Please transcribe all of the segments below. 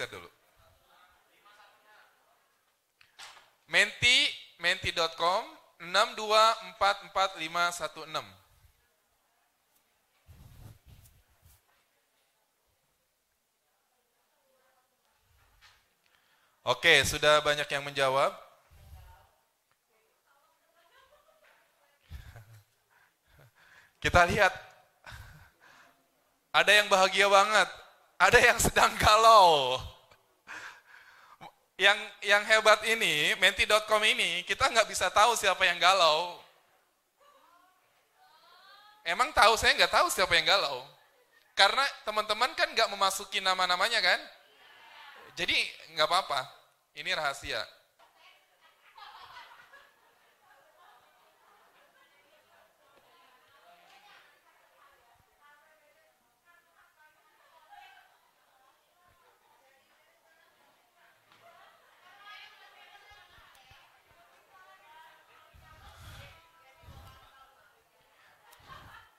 geser dulu. Menti.com 6244516. Oke, sudah banyak yang menjawab. Kita lihat, ada yang bahagia banget, ada yang sedang galau. Yang hebat ini, menti.com ini, kita nggak bisa tahu siapa yang galau. Emang tahu? Saya nggak tahu siapa yang galau. Karena teman-teman kan nggak memasuki nama-namanya kan? Jadi nggak apa-apa, ini rahasia.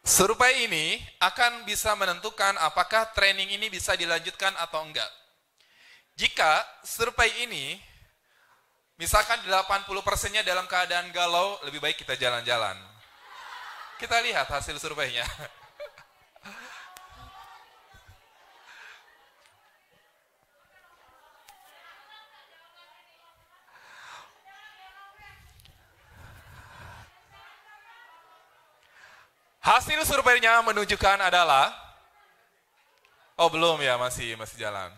Survei ini akan bisa menentukan apakah training ini bisa dilanjutkan atau enggak. Jika survei ini, misalkan 80%-nya dalam keadaan galau, lebih baik kita jalan-jalan. Kita lihat hasil surveinya. Hasil surveinya menunjukkan adalah, oh belum ya, masih jalan.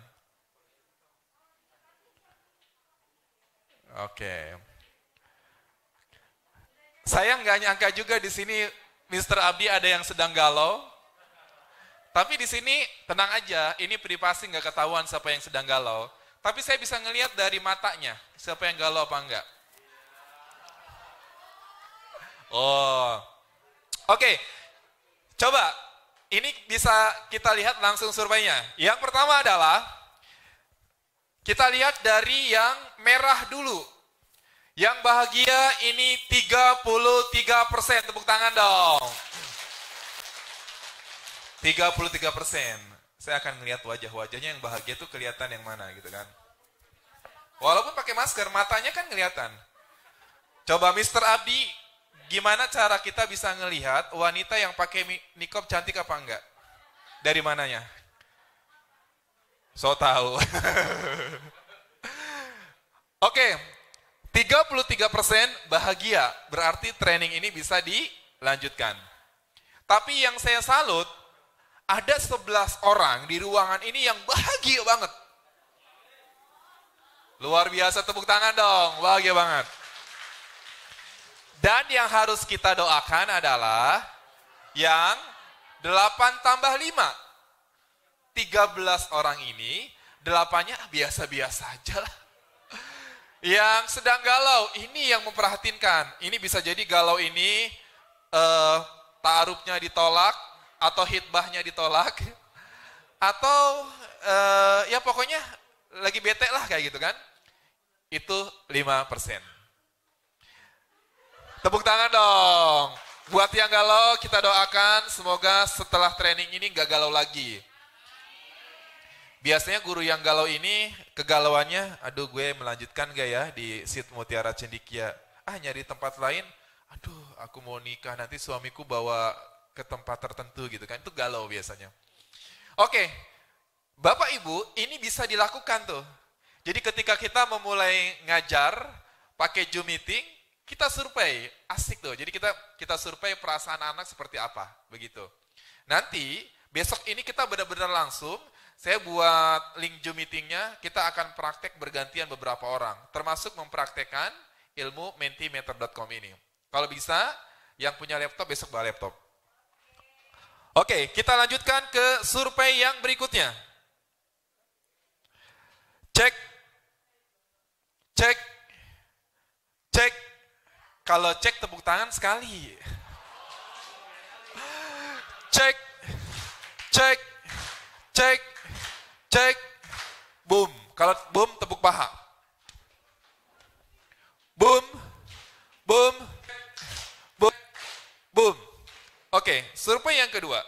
Oke. Saya nggak nyangka juga di sini Mr. Abdi ada yang sedang galau. Tapi di sini tenang aja, ini privasi nggak ketahuan siapa yang sedang galau. Tapi saya bisa ngelihat dari matanya, siapa yang galau apa enggak. Oh, oke. Coba, ini bisa kita lihat langsung surveinya. Yang pertama adalah, kita lihat dari yang merah dulu. Yang bahagia ini 33%. Tepuk tangan dong. 33%. Saya akan melihat wajah-wajahnya yang bahagia itu kelihatan yang mana gitu kan. Walaupun pakai masker, matanya kan kelihatan. Coba Mr. Abdi, gimana cara kita bisa ngelihat wanita yang pakai nikob cantik apa enggak? Dari mananya? So tahu. Oke, 33% bahagia, berarti training ini bisa dilanjutkan. Tapi yang saya salut, ada 11 orang di ruangan ini yang bahagia banget. Luar biasa, tepuk tangan dong, bahagia banget. Dan yang harus kita doakan adalah yang 8 tambah 5. 13 orang ini, 8-nya biasa-biasa aja lah. Yang sedang galau, ini yang memperhatinkan. Ini bisa jadi galau ini ta'arufnya ditolak, atau hitbahnya ditolak, atau ya pokoknya lagi bete lah kayak gitu kan. Itu 5%. Tepuk tangan dong. Buat yang galau, kita doakan semoga setelah training ini gak galau lagi. Biasanya guru yang galau ini, kegalauannya, aduh gue melanjutkan gak ya di SIT Mutiara Cendikia. Nyari tempat lain, aduh aku mau nikah, nanti suamiku bawa ke tempat tertentu gitu kan. Itu galau biasanya. Oke, Bapak Ibu, ini bisa dilakukan tuh. Jadi ketika kita memulai ngajar, pakai Zoom meeting, kita survei, asik tuh. Jadi kita survei perasaan anak seperti apa, begitu. Nanti besok ini kita benar-benar langsung, saya buat link Zoom meetingnya, kita akan praktek bergantian beberapa orang, termasuk mempraktekkan ilmu mentimeter.com ini. Kalau bisa, yang punya laptop besok bawa laptop. Oke, kita lanjutkan ke survei yang berikutnya. Cek. Kalau cek tepuk tangan sekali. Cek. Boom. Kalau boom tepuk paha. Boom. Oke, survei yang kedua.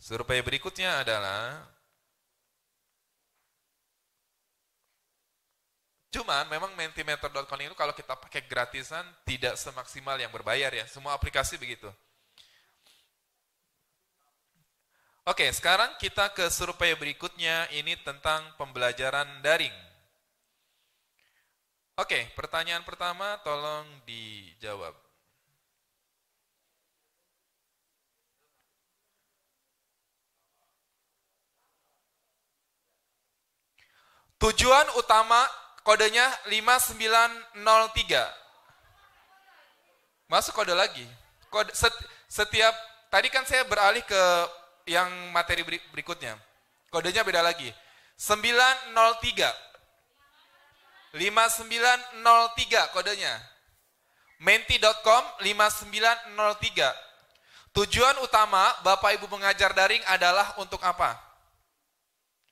Survei berikutnya adalah Cuman memang mentimeter.com itu kalau kita pakai gratisan tidak semaksimal yang berbayar ya. Semua aplikasi begitu. Oke, sekarang kita ke survei berikutnya, ini tentang pembelajaran daring. Oke, pertanyaan pertama tolong dijawab. Tujuan utama kodenya 5903. Masuk kode lagi. Setiap, tadi kan saya beralih ke yang materi berikutnya. Kodenya beda lagi. 903. 5903 kodenya. Menti.com 5903. Tujuan utama Bapak Ibu mengajar daring adalah untuk apa?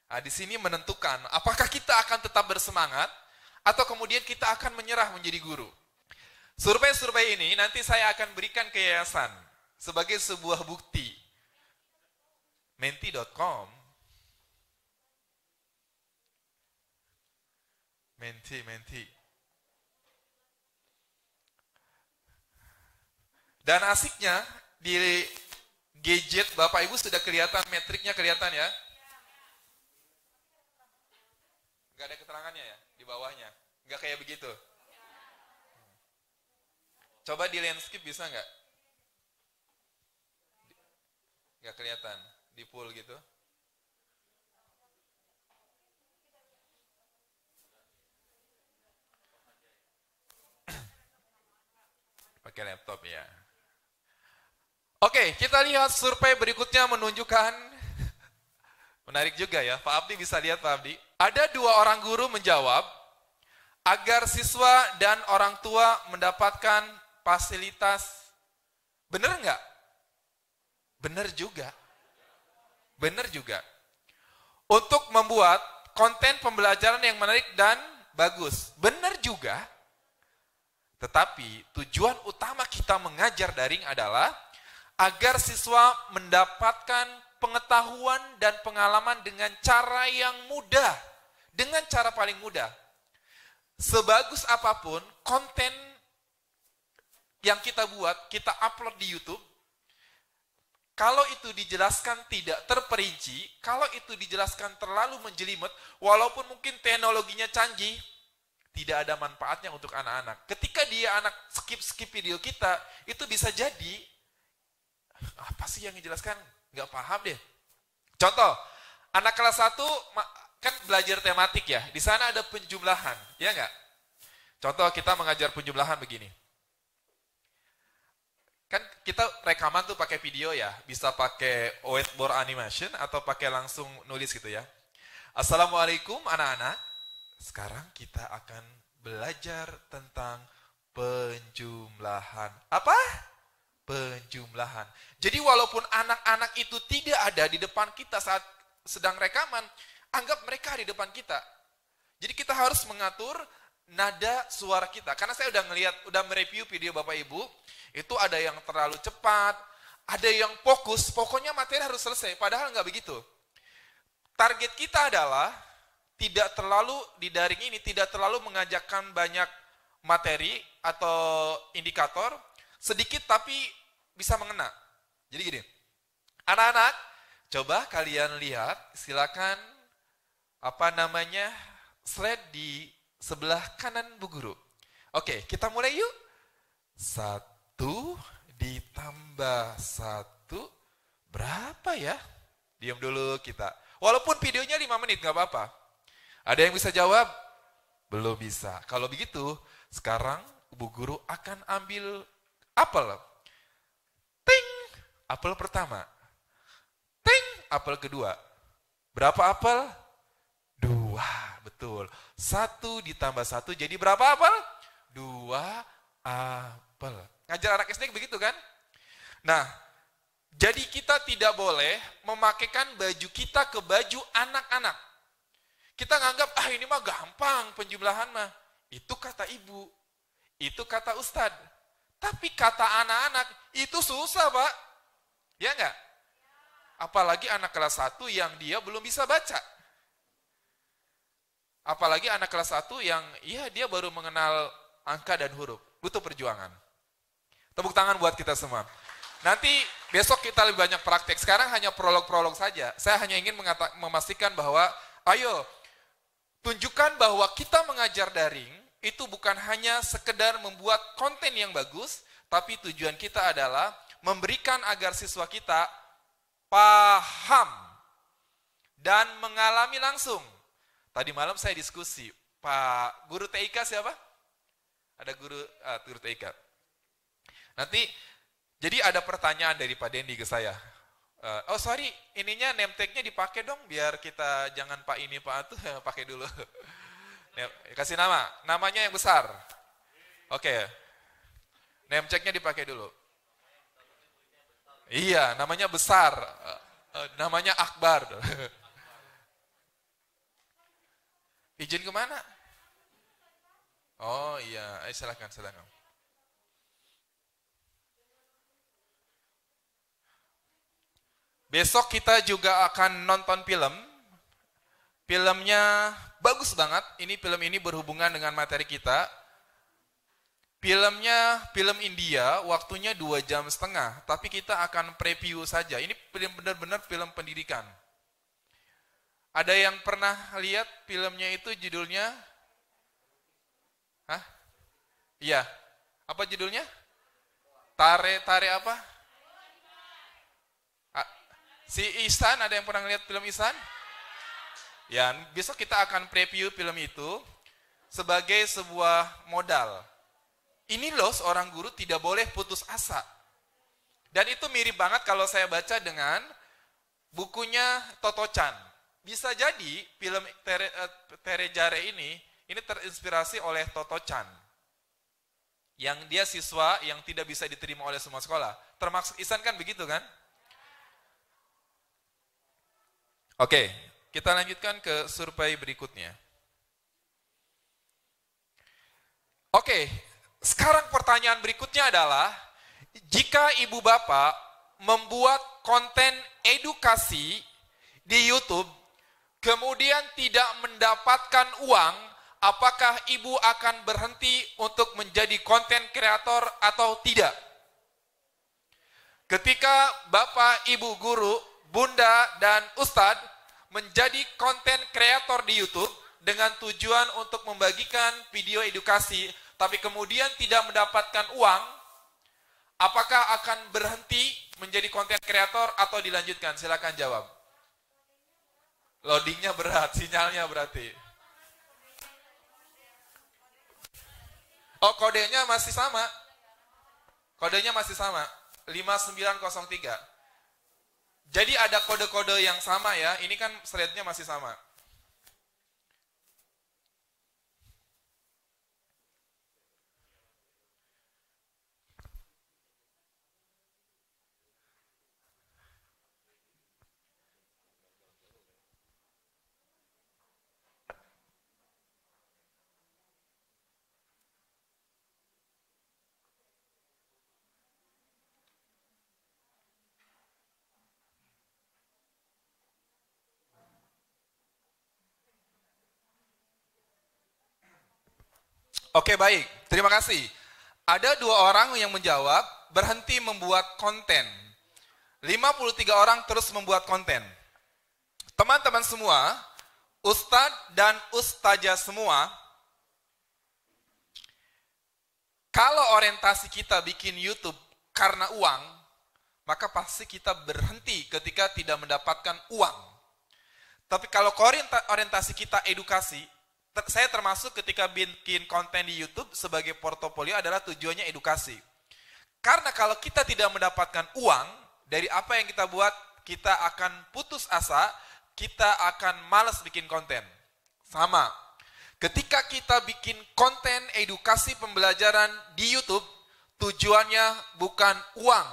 Nah, di sini menentukan apakah kita akan tetap bersemangat atau kemudian kita akan menyerah menjadi guru. Survei-survei ini nanti saya akan berikan ke yayasan sebagai sebuah bukti. Menti.com. Menti. Dan asiknya di gadget Bapak Ibu sudah kelihatan, metriknya kelihatan ya. Gak ada keterangannya ya di bawahnya. Gak kayak begitu. Coba di landscape bisa nggak? Nggak kelihatan. Di full gitu. Pakai laptop ya. Oke, kita lihat survei berikutnya menunjukkan, menarik juga ya, Pak Abdi bisa lihat Pak Abdi. Ada 2 orang guru menjawab, agar siswa dan orang tua mendapatkan fasilitas. Benar nggak? Benar juga. Benar juga. Untuk membuat konten pembelajaran yang menarik dan bagus. Benar juga. Tetapi tujuan utama kita mengajar daring adalah agar siswa mendapatkan pengetahuan dan pengalaman dengan cara yang mudah. Dengan cara paling mudah. Sebagus apapun konten yang kita buat, kita upload di YouTube, kalau itu dijelaskan tidak terperinci, kalau itu dijelaskan terlalu menjelimet, walaupun mungkin teknologinya canggih, tidak ada manfaatnya untuk anak-anak. Ketika dia anak skip video kita, itu bisa jadi, apa sih yang dijelaskan? Nggak paham deh. Contoh, anak kelas 1 kan belajar tematik ya, di sana ada penjumlahan, ya nggak? Contoh kita mengajar penjumlahan begini. Kan kita rekaman tuh pakai video ya, bisa pakai whiteboard animation atau pakai langsung nulis gitu ya. Assalamualaikum anak-anak, sekarang kita akan belajar tentang penjumlahan. Apa? Penjumlahan. Jadi walaupun anak-anak itu tidak ada di depan kita saat sedang rekaman, anggap mereka di depan kita. Jadi kita harus mengatur nada suara kita. Karena saya udah mereview video Bapak Ibu, itu ada yang terlalu cepat, ada yang fokus, pokoknya materi harus selesai. Padahal nggak begitu. Target kita adalah tidak terlalu di daring ini, tidak terlalu mengajarkan banyak materi atau indikator, sedikit tapi bisa mengena. Jadi gini, anak-anak, coba kalian lihat, silakan slide di sebelah kanan Bu Guru. Oke, kita mulai yuk. 1 ditambah 1 berapa ya? Diam dulu kita. Walaupun videonya 5 menit, nggak apa-apa. Ada yang bisa jawab? Belum bisa. Kalau begitu, sekarang Bu Guru akan ambil apel. Ting, apel pertama. Ting, apel kedua. Berapa apel? 2, betul. 1 ditambah 1 jadi berapa apel? 2 apel. Ngajar anak SD begitu kan? Nah, jadi kita tidak boleh memakaikan baju kita ke baju anak-anak. Kita nganggap, ini mah gampang penjumlahan mah. Itu kata ibu, itu kata ustadz. Tapi kata anak-anak, itu susah Pak. Ya enggak? Apalagi anak kelas 1 yang dia belum bisa baca. Apalagi anak kelas 1 yang dia baru mengenal angka dan huruf. Butuh perjuangan. Tepuk tangan buat kita semua. Nanti besok kita lebih banyak praktek. Sekarang hanya prolog-prolog saja. Saya hanya ingin memastikan bahwa ayo tunjukkan bahwa kita mengajar daring itu bukan hanya sekedar membuat konten yang bagus, tapi tujuan kita adalah memberikan agar siswa kita paham dan mengalami langsung. Tadi malam saya diskusi, Pak Guru TIK siapa? Ada guru TIK. Nanti, jadi ada pertanyaan dari Pak Dendi ke saya. Oh sorry, ininya name tag-nya dipakai dong, biar kita jangan Pak ini, Pak itu, pakai dulu. Kasih nama, namanya yang besar. Oke, name tag-nya dipakai dulu. Iya, namanya besar, namanya Akbar. Izin kemana? Oh iya, silakan. Besok kita juga akan nonton film. Filmnya bagus banget. Film ini berhubungan dengan materi kita. Filmnya film India, waktunya 2,5 jam. Tapi kita akan preview saja. Ini benar-benar film pendidikan. Ada yang pernah lihat filmnya itu judulnya? Hah? Iya. Apa judulnya? Tare apa? Si Ihsan, ada yang pernah lihat film Ihsan? Ya, besok kita akan preview film itu sebagai sebuah modal. Ini loh seorang guru tidak boleh putus asa. Dan itu mirip banget kalau saya baca dengan bukunya Toto Chan. Bisa jadi film Terejare ini terinspirasi oleh Toto Chan. Yang dia siswa yang tidak bisa diterima oleh semua sekolah. Termasuk Ihsan kan begitu kan? Oke, kita lanjutkan ke survei berikutnya. Oke, sekarang pertanyaan berikutnya adalah, jika ibu bapak membuat konten edukasi di YouTube, kemudian tidak mendapatkan uang, apakah ibu akan berhenti untuk menjadi konten kreator atau tidak? Ketika bapak, ibu guru, bunda, dan ustadz menjadi konten kreator di YouTube dengan tujuan untuk membagikan video edukasi, tapi kemudian tidak mendapatkan uang, apakah akan berhenti menjadi konten kreator atau dilanjutkan? Silakan jawab. Loadingnya berat, sinyalnya berarti. Oh, kodenya masih sama. Kodenya masih sama. 5903. Jadi ada kode-kode yang sama ya. Ini kan thread-nya masih sama. Oke, baik. Terima kasih. Ada 2 orang yang menjawab, berhenti membuat konten. 53 orang terus membuat konten. Teman-teman semua, ustadz dan ustazah semua, kalau orientasi kita bikin YouTube karena uang, maka pasti kita berhenti ketika tidak mendapatkan uang. Tapi kalau orientasi kita edukasi, saya termasuk ketika bikin konten di YouTube sebagai portofolio adalah tujuannya edukasi. Karena kalau kita tidak mendapatkan uang dari apa yang kita buat, kita akan putus asa, kita akan malas bikin konten. Sama. Ketika kita bikin konten edukasi pembelajaran di YouTube, tujuannya bukan uang,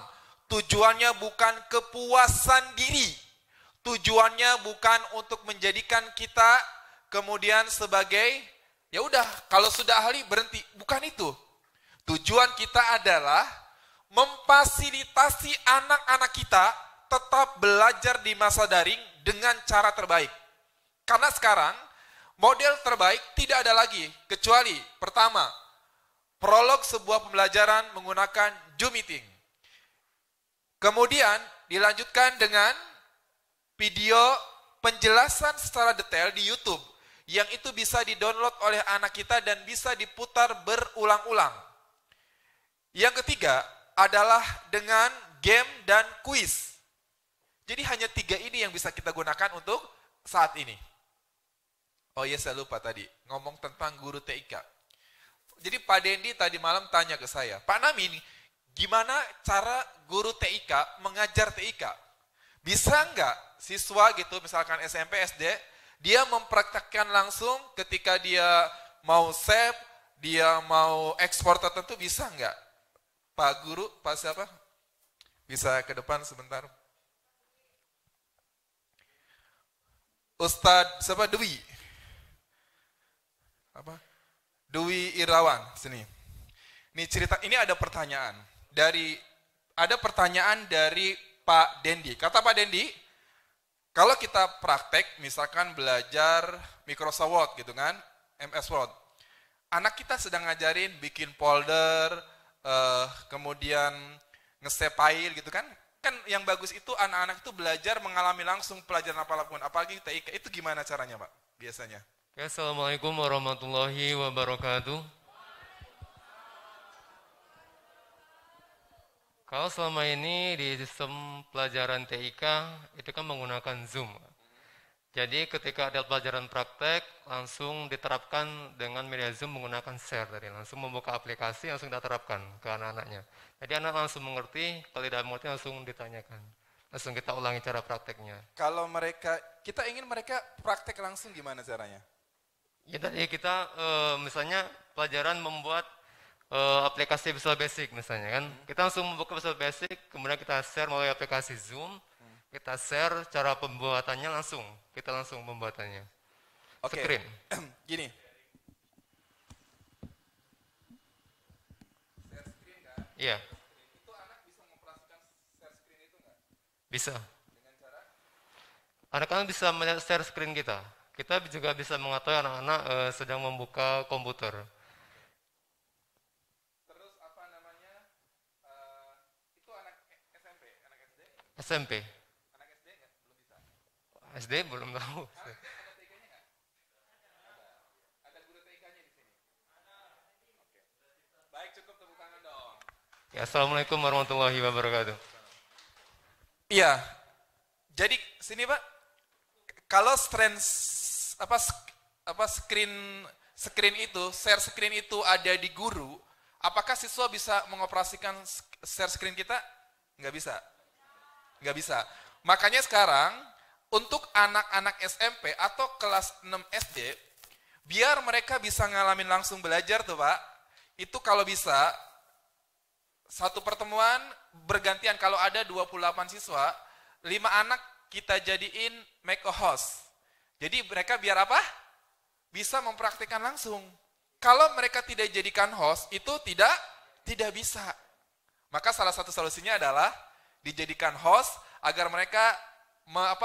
tujuannya bukan kepuasan diri, tujuannya bukan untuk menjadikan kita kemudian sebagai, ya udah, kalau sudah ahli berhenti. Bukan itu. Tujuan kita adalah memfasilitasi anak-anak kita tetap belajar di masa daring dengan cara terbaik. Karena sekarang Model terbaik tidak ada lagi, kecuali pertama, prolog sebuah pembelajaran menggunakan Zoom Meeting. Kemudian dilanjutkan dengan video penjelasan secara detail di YouTube, yang itu bisa di-download oleh anak kita dan bisa diputar berulang-ulang. Yang ketiga adalah dengan game dan kuis. Jadi hanya 3 ini yang bisa kita gunakan untuk saat ini. Oh iya, saya lupa tadi, ngomong tentang guru TIK. Jadi Pak Dendi tadi malam tanya ke saya, Pak Namin, gimana cara guru TIK mengajar TIK? Bisa nggak siswa gitu, misalkan SMP, SD, dia mempraktekkan langsung ketika dia mau save, dia mau ekspor tertentu, bisa nggak? Pak Guru, Pak siapa? Bisa ke depan sebentar. Ustadz siapa? Dwi. Apa? Dwi Irawan, sini. Ini cerita, ini ada pertanyaan dari Pak Dendi. Kata Pak Dendi, kalau kita praktek, misalkan belajar Microsoft Word gitu kan, MS Word, anak kita sedang ngajarin bikin folder, kemudian nge-save file gitu kan yang bagus itu anak-anak itu belajar mengalami langsung pelajaran apapun, apalagi TIK, itu gimana caranya Pak biasanya? Assalamualaikum warahmatullahi wabarakatuh. Kalau selama ini di sistem pelajaran TIK itu kan menggunakan Zoom. Jadi ketika ada pelajaran praktek langsung diterapkan dengan media Zoom menggunakan share tadi, langsung membuka aplikasi langsung diterapkan ke anak-anaknya. Jadi anak langsung mengerti, kalau tidak mengerti langsung ditanyakan. Langsung kita ulangi cara prakteknya. Kalau kita ingin mereka praktek langsung gimana caranya? Ya tadi kita misalnya pelajaran membuat aplikasi Visual Basic misalnya kan, kita langsung membuka Visual Basic, kemudian kita share melalui aplikasi Zoom, kita share cara pembuatannya langsung, kita langsung pembuatannya. Oke. Screen. Gini. Share screen kan? Iya. Itu anak bisa mengoperasikan share screen itu nggak? Bisa. Dengan cara? Anak-anak bisa melihat share screen kita. Kita juga bisa mengetahui anak-anak sedang membuka komputer. Terus apa namanya? Itu anak SMP, anak SD? SMP. Anak SD nggak? Belum bisa. SD belum tahu. Ada TIK-nya nggak? Ada guru TIK-nya di sini? Oke. Baik, cukup tepuk tangan dong. Ya, Assalamualaikum warahmatullahi wabarakatuh. Iya. Jadi sini Pak, kalau screen itu, share screen itu ada di guru, apakah siswa bisa mengoperasikan share screen kita? Nggak bisa. Nggak bisa. Makanya sekarang, untuk anak-anak SMP atau kelas 6 SD, biar mereka bisa ngalamin langsung belajar tuh Pak, itu kalau bisa, satu pertemuan bergantian, kalau ada 28 siswa, 5 anak kita jadiin make a host. Jadi mereka biar apa? Bisa mempraktikkan langsung. Kalau mereka tidak jadikan host, itu tidak bisa. Maka salah satu solusinya adalah dijadikan host agar mereka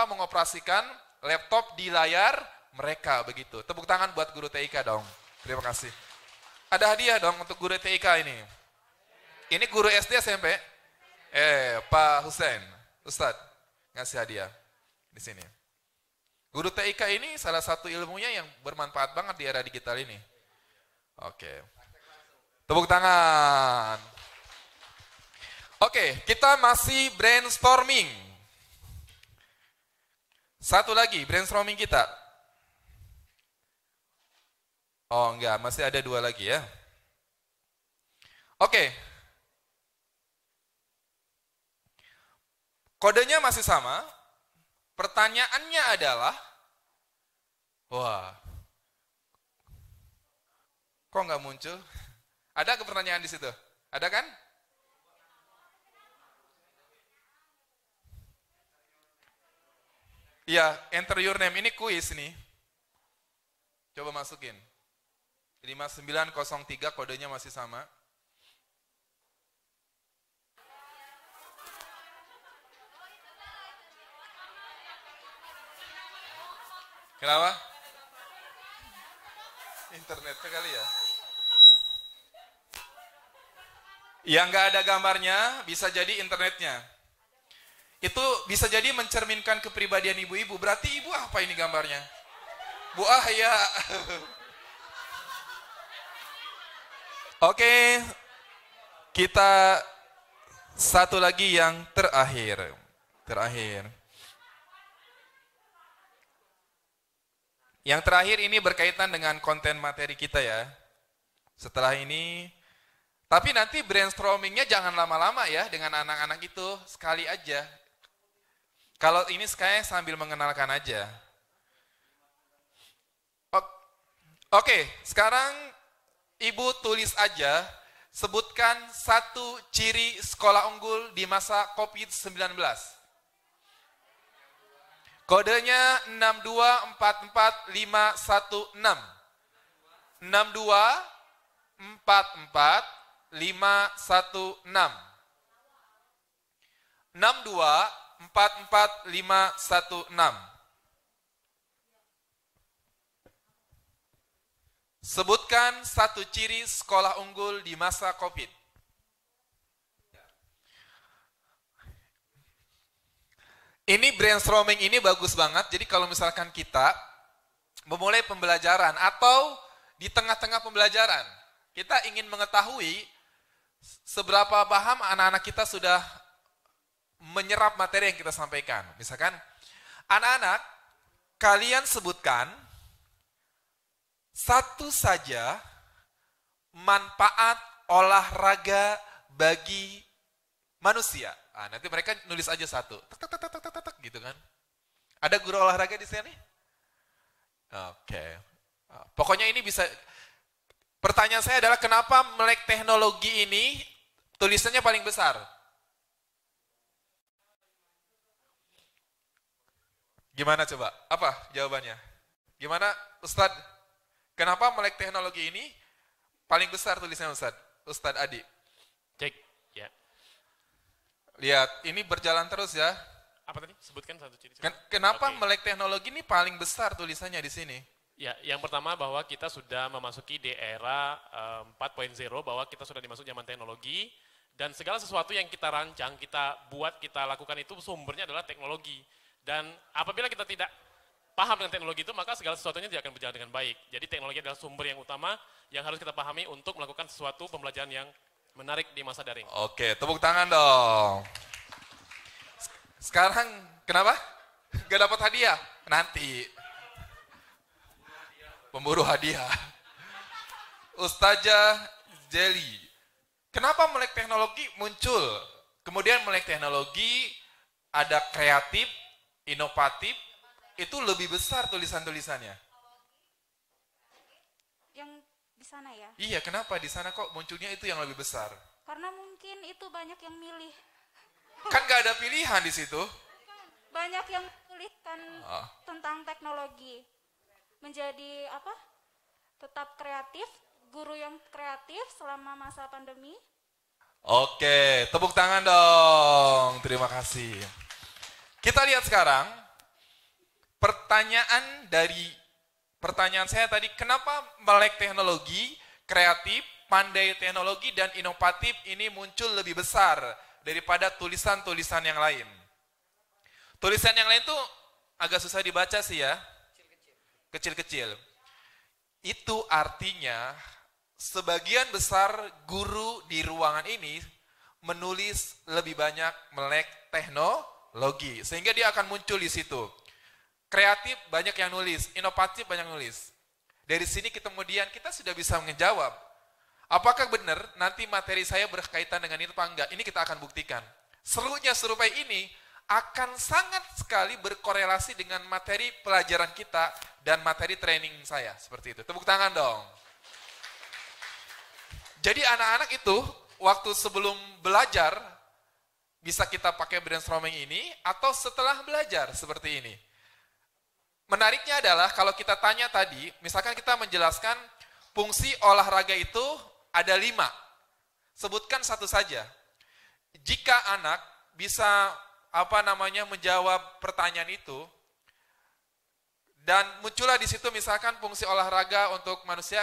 mengoperasikan laptop di layar mereka begitu. Tepuk tangan buat guru TIK dong. Terima kasih. Ada hadiah dong untuk guru TIK ini. Ini guru SD SMP? Pak Hussein, Ustadz, ngasih hadiah di sini. Guru TIK ini salah satu ilmunya yang bermanfaat banget di era digital ini. Oke. Tepuk tangan. Oke, kita masih brainstorming. Satu lagi brainstorming kita. Oh enggak, masih ada 2 lagi ya. Oke. Kodenya masih sama. Pertanyaannya adalah, wah, kok nggak muncul? Ada pertanyaan di situ? Ada kan? Iya, enter your name. Ini kuis nih. Coba masukin. 5903 kodenya masih sama. Kenapa? Internetnya kali ya. Yang nggak ada gambarnya bisa jadi internetnya. Itu bisa jadi mencerminkan kepribadian ibu-ibu. Berarti ibu apa ini gambarnya? Bu Ahya. Oke, kita satu lagi yang terakhir. Yang terakhir ini berkaitan dengan konten materi kita ya. Setelah ini, tapi nanti brainstormingnya jangan lama-lama ya dengan anak-anak itu, sekali aja. Kalau ini saya sambil mengenalkan aja. Oke, sekarang Ibu tulis aja, sebutkan satu ciri sekolah unggul di masa COVID-19. Kodenya 6244516. 6244516. 6244516. Sebutkan satu ciri sekolah unggul di masa COVID. Ini brainstorming ini bagus banget. Jadi kalau misalkan kita memulai pembelajaran atau di tengah-tengah pembelajaran, kita ingin mengetahui seberapa paham anak-anak kita sudah menyerap materi yang kita sampaikan. Misalkan, anak-anak, kalian sebutkan satu saja manfaat olahraga bagi manusia. Nanti mereka nulis aja satu, gitu kan? Ada guru olahraga di sini? Oke. Pokoknya ini bisa. Pertanyaan saya adalah kenapa melek teknologi ini tulisannya paling besar? Gimana coba? Apa jawabannya? Gimana Ustadz? Kenapa melek teknologi ini paling besar tulisannya Ustadz Adi? Cek, ya. Lihat, ini berjalan terus ya. Apa tadi? Sebutkan satu ciri. Kenapa melek teknologi ini paling besar tulisannya di sini? Ya, yang pertama bahwa kita sudah memasuki di era 4.0, bahwa kita sudah dimasuki zaman teknologi, dan segala sesuatu yang kita rancang, kita buat, kita lakukan itu sumbernya adalah teknologi. Dan apabila kita tidak paham dengan teknologi itu, maka segala sesuatunya tidak akan berjalan dengan baik. Jadi teknologi adalah sumber yang utama yang harus kita pahami untuk melakukan sesuatu pembelajaran yang menarik di masa daring. Oke, tepuk tangan dong. Sekarang kenapa? Gak dapat hadiah? Nanti. Pemburu hadiah. Ustazah Jelly. Kenapa melek teknologi muncul? Kemudian melek teknologi ada kreatif, inovatif, itu lebih besar tulisan-tulisannya. Yang di sana ya? Iya, kenapa di sana kok munculnya itu yang lebih besar? Karena mungkin itu banyak yang milih. Kan gak ada pilihan di situ. Banyak yang tuliskan tentang teknologi. Menjadi apa? Tetap kreatif, guru yang kreatif selama masa pandemi. Oke, tepuk tangan dong. Terima kasih. Kita lihat sekarang pertanyaan saya tadi, kenapa melek teknologi, kreatif, pandai teknologi, dan inovatif ini muncul lebih besar daripada tulisan-tulisan yang lain? Tulisan yang lain tuh agak susah dibaca sih ya. Kecil-kecil. Itu artinya sebagian besar guru di ruangan ini menulis lebih banyak melek teknologi. Sehingga dia akan muncul di situ. Kreatif banyak yang nulis, inovatif banyak yang nulis. Dari sini kemudian kita sudah bisa menjawab. Apakah benar nanti materi saya berkaitan dengan itu apa enggak? Ini kita akan buktikan. Serunya survei ini akan sangat sekali berkorelasi dengan materi pelajaran kita dan materi training saya. Seperti itu. Tepuk tangan dong. Jadi anak-anak itu waktu sebelum belajar bisa kita pakai brainstorming ini atau setelah belajar seperti ini. Menariknya adalah kalau kita tanya tadi, misalkan kita menjelaskan fungsi olahraga itu ada 5. Sebutkan satu saja. Jika anak bisa menjawab pertanyaan itu Dan muncullah di situ misalkan fungsi olahraga untuk manusia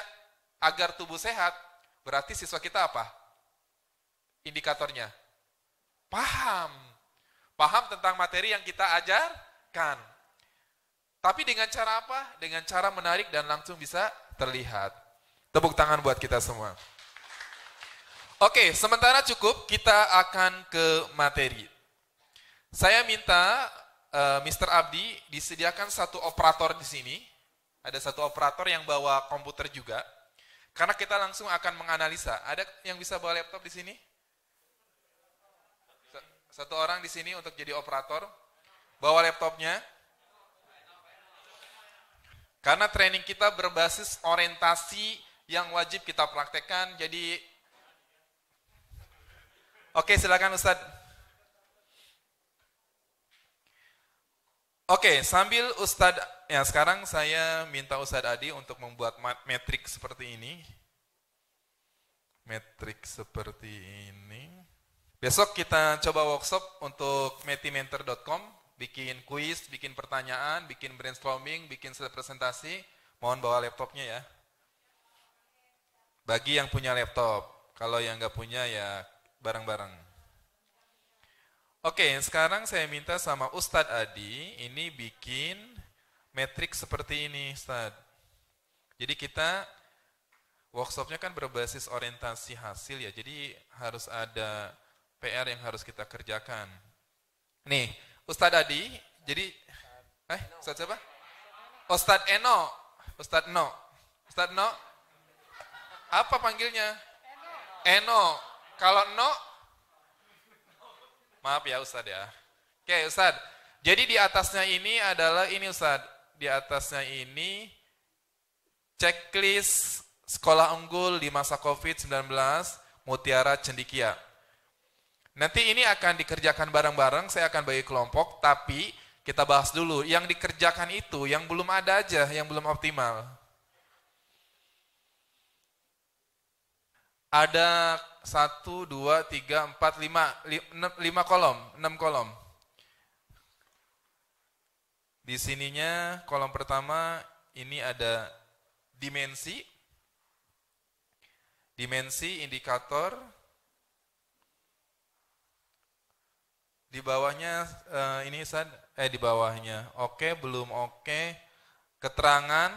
agar tubuh sehat. Berarti siswa kita apa? Indikatornya. Paham. Paham tentang materi yang kita ajarkan. Tapi dengan cara apa? Dengan cara menarik dan langsung bisa terlihat. Tepuk tangan buat kita semua. Oke, sementara cukup, kita akan ke materi. Saya minta Mr. Abdi disediakan satu operator di sini. Ada satu operator yang bawa komputer juga. Karena kita langsung akan menganalisa. Ada yang bisa bawa laptop di sini? Satu orang di sini untuk jadi operator. Bawa laptopnya. Karena training kita berbasis orientasi yang wajib kita praktekkan. Jadi, oke, silakan Ustadz. Oke, sambil Ustadz, ya sekarang saya minta Ustadz Adi untuk membuat metrik seperti ini. Metrik seperti ini. Besok kita coba workshop untuk metimentor.com, bikin kuis, bikin pertanyaan, bikin brainstorming, bikin slide presentasi. Mohon bawa laptopnya ya. Bagi yang punya laptop, kalau yang nggak punya ya bareng-bareng. Oke, sekarang saya minta sama Ustadz Adi, ini bikin metrik seperti ini, Ustadz. Jadi kita, workshopnya kan berbasis orientasi hasil ya, jadi harus ada PR yang harus kita kerjakan. Nih, Ustadz Adi, jadi, Ustadz siapa? Ustadz Eno, Ustadz No. Ustadz No, apa panggilnya? Eno. Kalau No, maaf ya Ustadz ya. Oke Ustadz, jadi di atasnya ini adalah ini Ustadz. Di atasnya ini checklist sekolah unggul di masa COVID-19 Mutiara Cendikia. Nanti ini akan dikerjakan bareng-bareng, saya akan bagi kelompok, tapi kita bahas dulu. Yang dikerjakan itu, yang belum ada aja, yang belum optimal. Ada 1, 2, 3, 4, 5 kolom, 6 kolom. Di sininya kolom pertama ini ada dimensi, indikator. Di bawahnya ini di bawahnya. Oke, belum oke. Keterangan,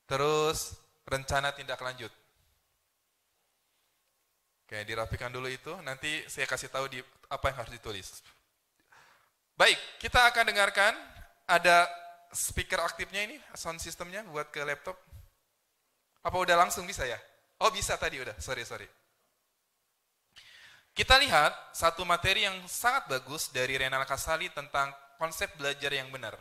terus rencana tindak lanjut. Oke, dirapikan dulu itu, nanti saya kasih tahu di apa yang harus ditulis. Baik, kita akan dengarkan, ada speaker aktifnya ini, sound systemnya buat ke laptop. Apa udah langsung bisa ya? Oh bisa tadi udah, sorry. Kita lihat satu materi yang sangat bagus dari Renal Kasali tentang konsep belajar yang benar.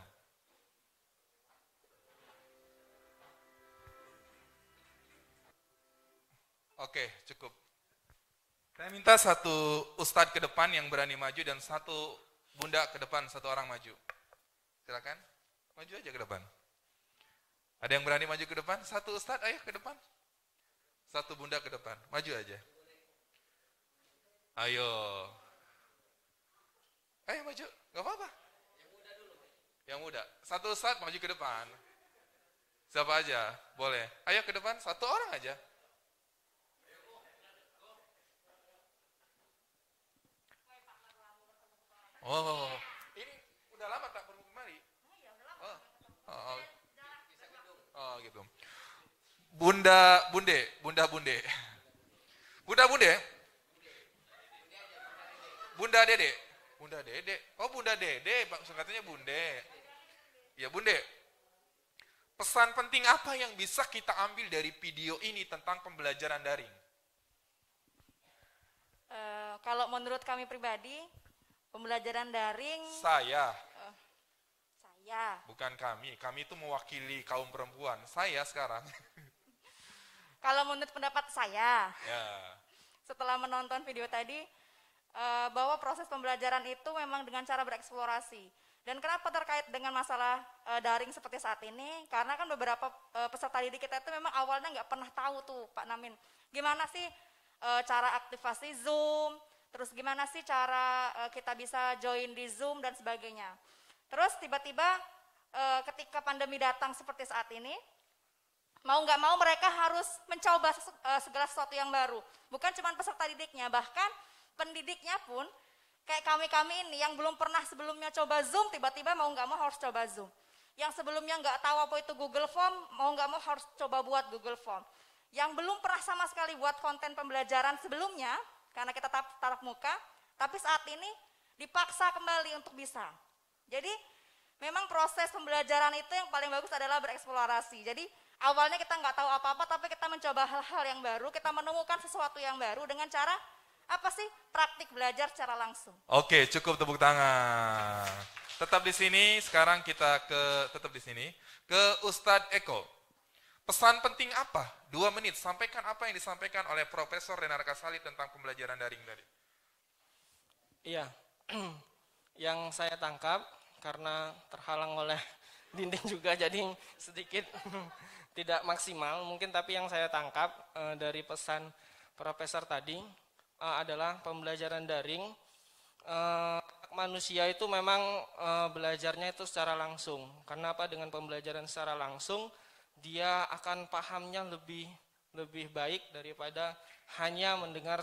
Oke, cukup. Saya minta satu ustadz ke depan yang berani maju dan satu bunda ke depan, satu orang maju. Silakan, maju aja ke depan. Ada yang berani maju ke depan? Satu ustadz, ayo ke depan. Satu bunda ke depan, maju aja. Ayo. Ayo maju, gak apa-apa. Yang muda dulu. Yang muda. Satu ustadz maju ke depan. Siapa aja, boleh. Ayo ke depan, satu orang aja. Oh, ini udah lama tak bertemu kemari? Oh, gitu. Bunda Bunde. Bunda Dede. Oh, Bunda Dede, singkatannya Bunde. Ya, Bunde. Pesan penting apa yang bisa kita ambil dari video ini tentang pembelajaran daring? Kalau menurut kami pribadi, pembelajaran daring. Saya. Bukan kami itu mewakili kaum perempuan. Saya sekarang. Kalau menurut pendapat saya, ya. Setelah menonton video tadi, bahwa proses pembelajaran itu memang dengan cara bereksplorasi. Dan kenapa terkait dengan masalah daring seperti saat ini? Karena kan beberapa peserta didik kita itu memang awalnya nggak pernah tahu tuh Pak Namin, gimana sih cara aktivasi Zoom, terus gimana sih cara kita bisa join di Zoom dan sebagainya. Terus tiba-tiba ketika pandemi datang seperti saat ini, mau nggak mau mereka harus mencoba segala sesuatu yang baru. Bukan cuma peserta didiknya, bahkan pendidiknya pun kayak kami-kami ini yang belum pernah sebelumnya coba Zoom, tiba-tiba mau nggak mau harus coba Zoom. Yang sebelumnya nggak tahu apa itu Google Form, mau nggak mau harus coba buat Google Form. Yang belum pernah sama sekali buat konten pembelajaran sebelumnya, karena kita tatap muka, tapi saat ini dipaksa kembali untuk bisa. Jadi memang proses pembelajaran itu yang paling bagus adalah bereksplorasi. Jadi awalnya kita nggak tahu apa-apa, tapi kita mencoba hal-hal yang baru, kita menemukan sesuatu yang baru dengan cara apa sih? Praktik belajar secara langsung. Oke, cukup tepuk tangan. Tetap di sini, sekarang kita tetap di sini, ke Ustadz Eko. Pesan penting apa? 2 menit, sampaikan apa yang disampaikan oleh Profesor Renar Kasali tentang pembelajaran daring tadi. Iya, yang saya tangkap karena terhalang oleh dinding juga jadi sedikit tidak maksimal mungkin, tapi yang saya tangkap dari pesan Profesor tadi adalah pembelajaran daring. Manusia itu memang belajarnya itu secara langsung. Karena apa? Dengan pembelajaran secara langsung dia akan pahamnya lebih baik daripada hanya mendengar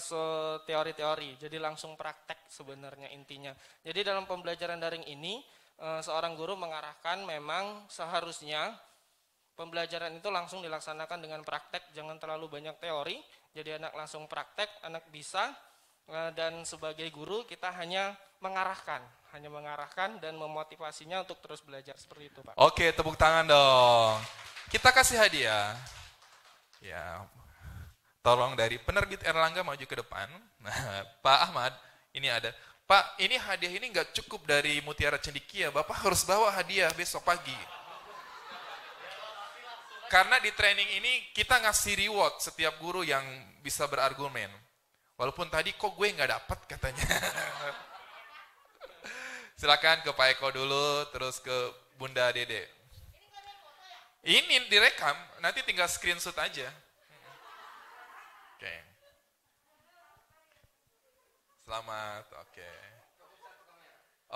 teori-teori. Jadi langsung praktek sebenarnya intinya. Jadi dalam pembelajaran daring ini seorang guru mengarahkan memang seharusnya pembelajaran itu langsung dilaksanakan dengan praktek, jangan terlalu banyak teori. Jadi anak langsung praktek, anak bisa. Dan sebagai guru kita hanya mengarahkan dan memotivasinya untuk terus belajar seperti itu, Pak. Oke, tepuk tangan dong. Kita kasih hadiah. Ya, tolong dari penerbit Erlangga maju ke depan. Nah, Pak Ahmad, ini ada. Pak, ini hadiah ini nggak cukup dari Mutiara Cendekia. Bapak harus bawa hadiah besok pagi. Karena di training ini kita ngasih reward setiap guru yang bisa berargumen. Walaupun tadi kok gue nggak dapat katanya. Silakan ke Pak Eko dulu, terus ke Bunda Dede. Ini direkam, nanti tinggal screenshot aja. Oke. Selamat, oke.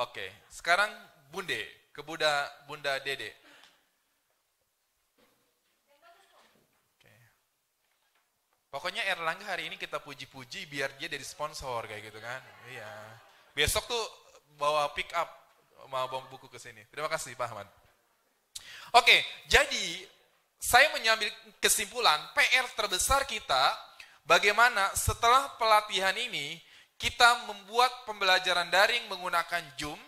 Oke, sekarang Bunde, ke Bunda Dede. Pokoknya Erlangga hari ini kita puji-puji biar dia dari sponsor kayak gitu kan. Iya. Besok tuh bawa pick up, mau bawa buku ke sini. Terima kasih Pak Ahmad. Oke, jadi saya mengambil kesimpulan PR terbesar kita bagaimana setelah pelatihan ini kita membuat pembelajaran daring menggunakan Zoom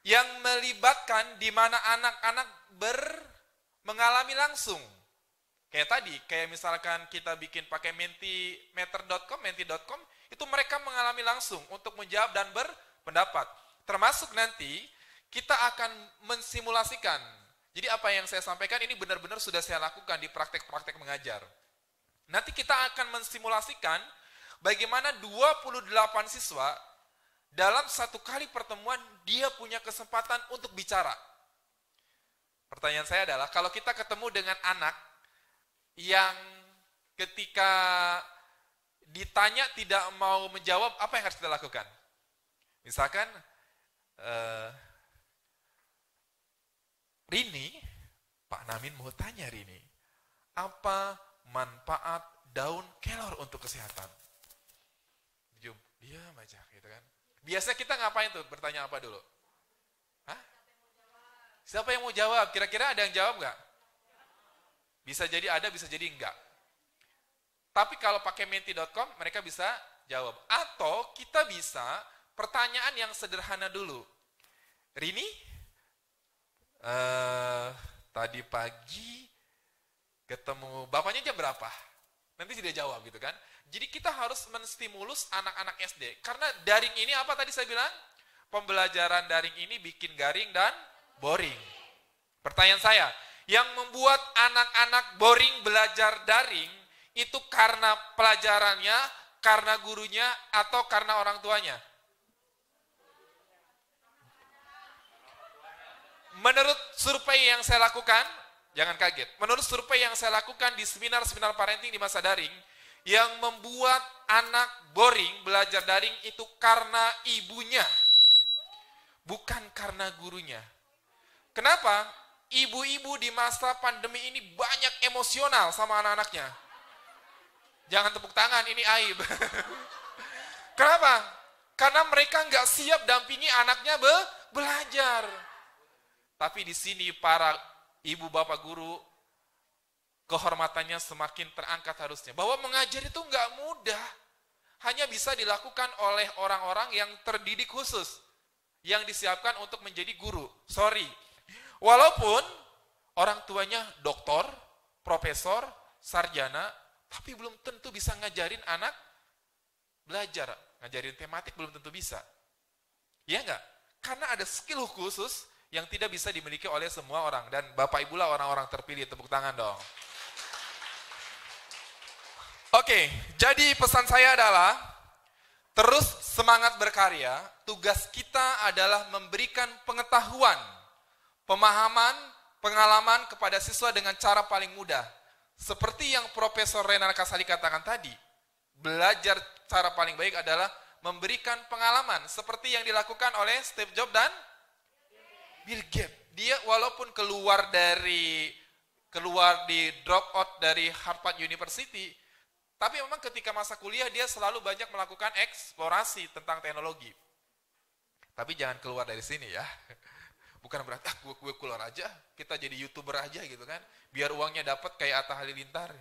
yang melibatkan di mana anak-anak mengalami langsung. Kayak tadi, kayak misalkan kita bikin pakai menti.com, itu mereka mengalami langsung untuk menjawab dan berpendapat. Termasuk nanti kita akan mensimulasikan. Jadi apa yang saya sampaikan ini benar-benar sudah saya lakukan di praktek-praktek mengajar. Nanti kita akan mensimulasikan bagaimana 28 siswa dalam satu kali pertemuan dia punya kesempatan untuk bicara. Pertanyaan saya adalah, kalau kita ketemu dengan anak yang ketika ditanya tidak mau menjawab, apa yang harus kita lakukan? Misalkan, Rini, Pak Namin mau tanya Rini, apa manfaat daun kelor untuk kesehatan? Diam aja gitu kan. Biasanya kita ngapain tuh? Bertanya apa dulu? Hah? Siapa yang mau jawab? Kira-kira ada yang jawab nggak? Bisa jadi ada, bisa jadi enggak. Tapi kalau pakai menti.com, mereka bisa jawab. Atau kita bisa pertanyaan yang sederhana dulu. Rini, tadi pagi ketemu bapaknya jam berapa? Nanti dia jawab gitu kan. Jadi kita harus menstimulus anak-anak SD. Karena daring ini apa tadi saya bilang? Pembelajaran daring ini bikin garing dan boring. Pertanyaan saya, yang membuat anak-anak boring belajar daring itu karena pelajarannya, karena gurunya, atau karena orang tuanya? Menurut survei yang saya lakukan, jangan kaget, menurut survei yang saya lakukan di seminar-seminar parenting di masa daring, yang membuat anak boring belajar daring itu karena ibunya, bukan karena gurunya. Kenapa? Ibu-ibu di masa pandemi ini banyak emosional sama anak-anaknya. Jangan tepuk tangan, ini aib. Kenapa? Karena mereka nggak siap dampingi anaknya belajar. Tapi di sini para ibu bapak guru, kehormatannya semakin terangkat harusnya. Bahwa mengajar itu nggak mudah. Hanya bisa dilakukan oleh orang-orang yang terdidik khusus. Yang disiapkan untuk menjadi guru. Sorry. Walaupun orang tuanya doktor, profesor, sarjana, tapi belum tentu bisa ngajarin anak belajar. Ngajarin tematik belum tentu bisa. Ya enggak? Karena ada skill khusus yang tidak bisa dimiliki oleh semua orang. Dan Bapak Ibu lah orang-orang terpilih, tepuk tangan dong. Oke, jadi pesan saya adalah terus semangat berkarya. Tugas kita adalah memberikan pengetahuan, pemahaman, pengalaman kepada siswa dengan cara paling mudah. Seperti yang Profesor Renan Kasali katakan tadi, belajar cara paling baik adalah memberikan pengalaman seperti yang dilakukan oleh Steve Jobs dan Bill Gates. Dia walaupun keluar di drop out dari Harvard University, tapi memang ketika masa kuliah dia selalu banyak melakukan eksplorasi tentang teknologi. Tapi jangan keluar dari sini ya. Bukan berarti gue keluar aja, kita jadi YouTuber aja gitu kan. Biar uangnya dapat kayak Atta Halilintar.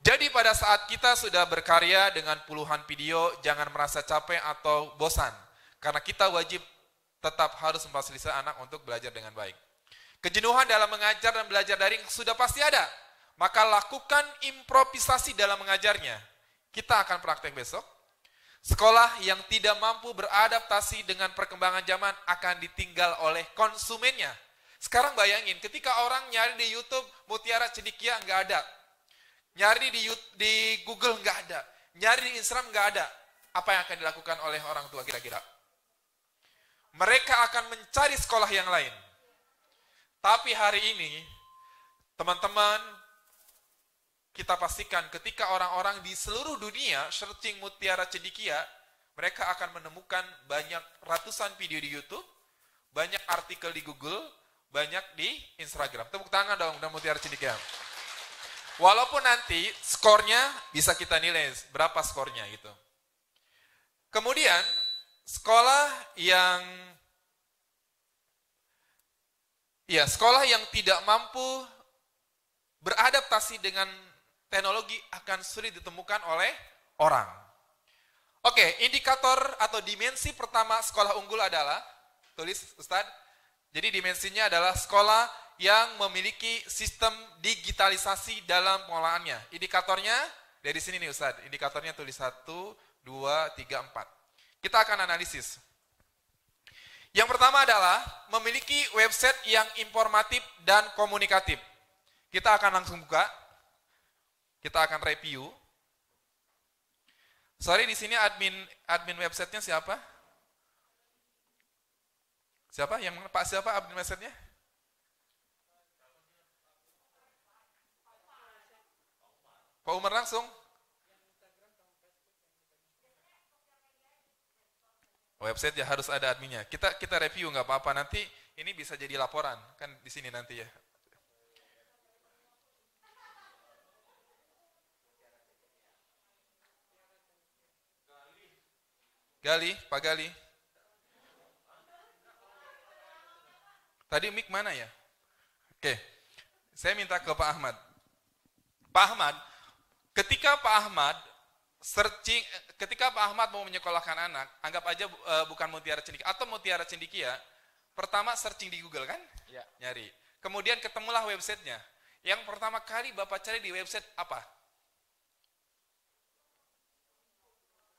Jadi pada saat kita sudah berkarya dengan puluhan video, jangan merasa capek atau bosan. Karena kita wajib tetap harus memfasilitasi anak untuk belajar dengan baik. Kejenuhan dalam mengajar dan belajar daring sudah pasti ada. Maka lakukan improvisasi dalam mengajarnya. Kita akan praktek besok. Sekolah yang tidak mampu beradaptasi dengan perkembangan zaman akan ditinggal oleh konsumennya. Sekarang bayangin, ketika orang nyari di YouTube, Mutiara Cendekia nggak ada. Nyari di Google nggak ada. Nyari di Instagram nggak ada. Apa yang akan dilakukan oleh orang tua kira-kira? Mereka akan mencari sekolah yang lain. Tapi hari ini, teman-teman, kita pastikan ketika orang-orang di seluruh dunia searching Mutiara Cendekia, mereka akan menemukan banyak ratusan video di YouTube, banyak artikel di Google, banyak di Instagram. Tepuk tangan dong untuk Mutiara Cendekia. Walaupun nanti skornya bisa kita nilai berapa skornya gitu. Kemudian sekolah yang tidak mampu beradaptasi dengan teknologi akan sulit ditemukan oleh orang. Oke, indikator atau dimensi pertama sekolah unggul adalah, tulis Ustadz, jadi dimensinya adalah sekolah yang memiliki sistem digitalisasi dalam pengolahannya. Indikatornya dari sini nih Ustadz, indikatornya tulis 1, 2, 3, 4. Kita akan analisis. Yang pertama adalah memiliki website yang informatif dan komunikatif. Kita akan langsung buka. Kita akan review. Sorry, di sini admin websitenya siapa? Siapa? Siapa admin websitenya? Pak Umar langsung. Website ya harus ada adminnya. Kita review nggak apa-apa, nanti ini bisa jadi laporan kan di sini nanti ya. Gali, Pak Gali. Tadi mic mana ya? Oke, saya minta ke Pak Ahmad. Pak Ahmad, ketika Pak Ahmad mau menyekolahkan anak, anggap aja bukan Mutiara Cendekia atau Mutiara Cendekia, pertama searching di Google kan? Ya. Nyari. Kemudian ketemulah websitenya. Yang pertama kali Bapak cari di website apa?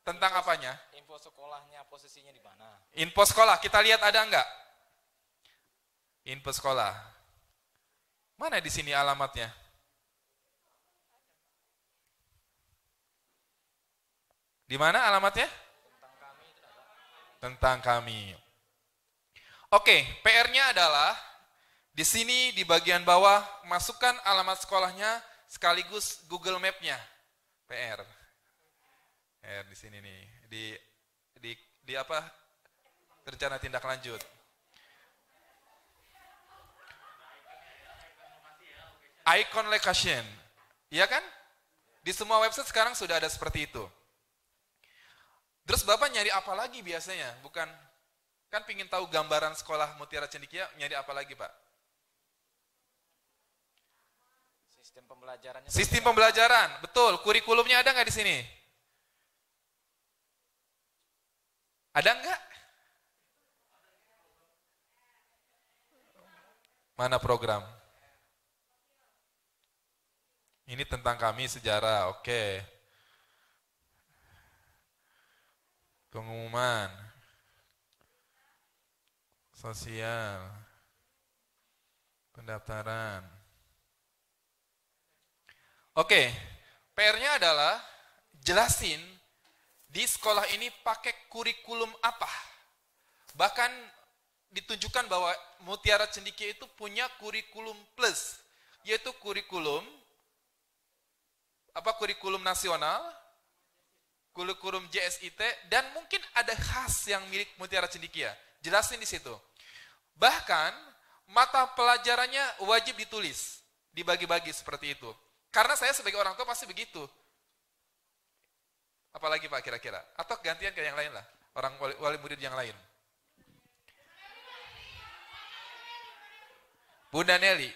Tentang apanya? Info sekolahnya posisinya di mana? Info sekolah, kita lihat ada enggak? Info sekolah. Mana di sini alamatnya? Di mana alamatnya? Tentang kami. Oke, PR-nya adalah di sini di bagian bawah masukkan alamat sekolahnya sekaligus Google Map-nya. PR di sini nih, di apa? Rencana tindak lanjut. icon location. Iya kan? Di semua website sekarang sudah ada seperti itu. Terus Bapak nyari apa lagi biasanya? Bukan, kan pingin tahu gambaran sekolah Mutiara Cendekia, nyari apa lagi Pak? Sistem pembelajarannya. Sistem pembelajaran, betul. Kurikulumnya ada nggak di sini? Ada nggak? Mana program? Ini tentang kami sejarah, oke. Pengumuman. Sosial. Pendaftaran. Oke, PR-nya adalah jelasin di sekolah ini pakai kurikulum apa. Bahkan ditunjukkan bahwa Mutiara Cendekia itu punya kurikulum plus, yaitu kurikulum nasional, kurikulum JSIT, dan mungkin ada khas yang milik Mutiara Cendekia. Jelasin di situ. Bahkan mata pelajarannya wajib ditulis, dibagi-bagi seperti itu. Karena saya sebagai orang tua pasti begitu. Apalagi Pak kira-kira? Atau gantian ke yang lain lah, orang wali murid yang lain. Bunda Nelly,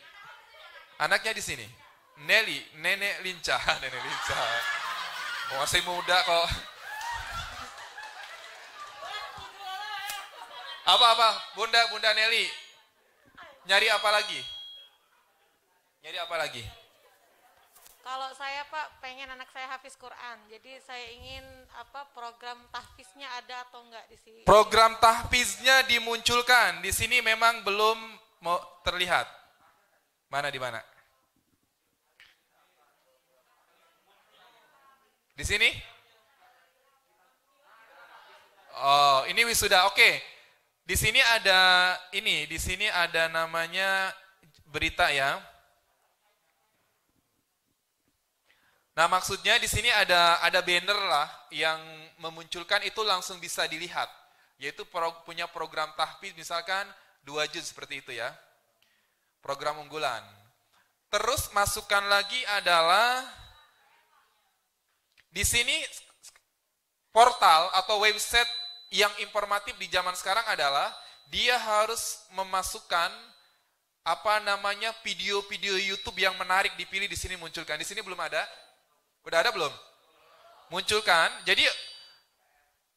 anaknya di sini. Nelly, nenek lincah, nenek lincah. Masih muda kok. Apa? Bunda Nelly. Nyari apa lagi? Nyari apa lagi? Kalau saya Pak pengen anak saya hafiz Quran, jadi saya ingin program tahfiznya ada atau enggak di sini? Program tahfiznya dimunculkan. Di sini memang belum mau terlihat. Mana di mana? Di sini? Oh, ini wisuda. Oke. Di sini ada namanya berita ya. Nah, maksudnya di sini ada banner lah yang memunculkan itu langsung bisa dilihat. Yaitu punya program tahfiz misalkan 2 juz seperti itu ya. Program unggulan. Terus masukkan lagi adalah di sini portal atau website yang informatif di zaman sekarang adalah dia harus memasukkan video-video YouTube yang menarik dipilih di sini munculkan. Di sini belum ada. Udah ada belum? Munculkan. Jadi